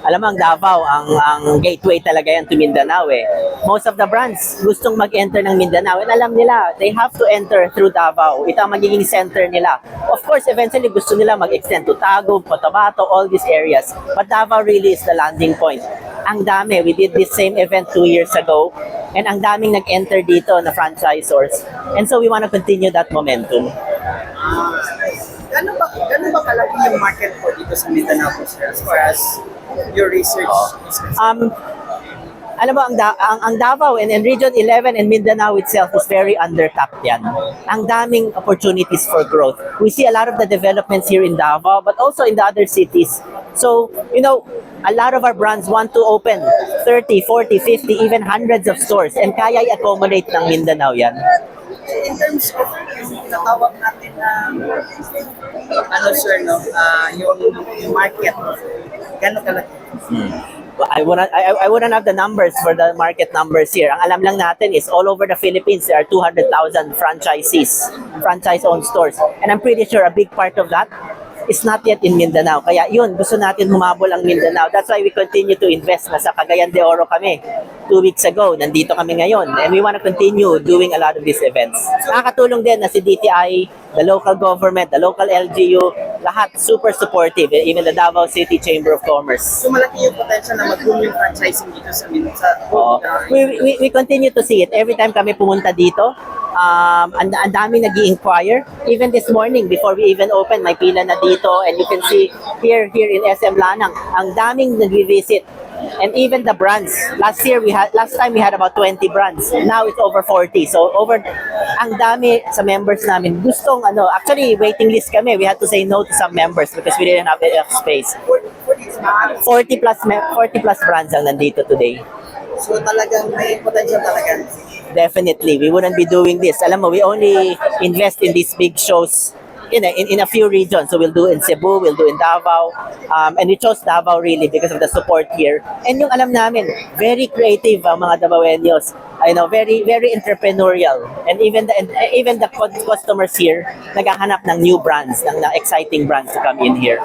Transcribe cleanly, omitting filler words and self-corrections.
Alam mo, ang Davao, ang gateway talaga yan to Mindanao eh. Most of the brands gustong mag-enter ng Mindanao and alam nila, they have to enter through Davao. Ito ang magiging center nila. Of course, eventually gusto nila mag-extend to Tagum, Cotabato, all these areas. But Davao really is the landing point. Ang dami, we did this same event 2 years ago and ang daming nag-enter dito na franchisors. And so we want to continue that momentum. Gano'n ba kalaki yung market po dito sa Mindanao sir, as far as your research is concerned? Alam mo, ang Davao and Region 11 and Mindanao itself is very undertapped yan. Ang daming opportunities for growth. We see a lot of the developments here in Davao, but also in the other cities. So, you know, a lot of our brands want to open 30, 40, 50, even hundreds of stores and kaya i-accommodate ng Mindanao yan. In terms of yung natawag natin na ano sir, no, yung market, gano'n kalaki? I wouldn't have the numbers for the market numbers here. Ang alam lang natin is all over the Philippines, there are 200,000 franchisees, franchise-owned stores. And I'm pretty sure a big part of that is not yet in Mindanao. Kaya yun, gusto natin humabol ang Mindanao. That's why we continue to invest. Nasa Cagayan de Oro kami 2 weeks ago. Nandito kami ngayon. And we want to continue doing a lot of these events. Nakakatulong din na si DTI, the local government, the local LGU, lahat super supportive. Even the Davao City Chamber of Commerce. So malaki yung potential na mag-boom yung franchising dito sa Mindanao. We continue to see it. Every time kami pumunta dito, ang dami nag-i-inquire. Even this morning, before we even open, may pila na dito. And you can see here in SM Lanang, ang daming nag-visit. And even the brands. Last time we had about 20 brands. Now it's over 40. So ang dami sa members namin. Gustong actually waiting list kami. We had to say no to some members because we didn't have enough space. 40 plus brands ang nandito today. So talagang may potential talaga. Definitely, we wouldn't be doing this. Alam mo, we only invest in these big shows in a few regions. So we'll do in Cebu, we'll do in Davao, and we chose Davao really because of the support here. And yung alam namin, very creative ang mga Davaoenos. I know, very very entrepreneurial. And even the customers here naghahanap ng new brands, ng exciting brands to come in here.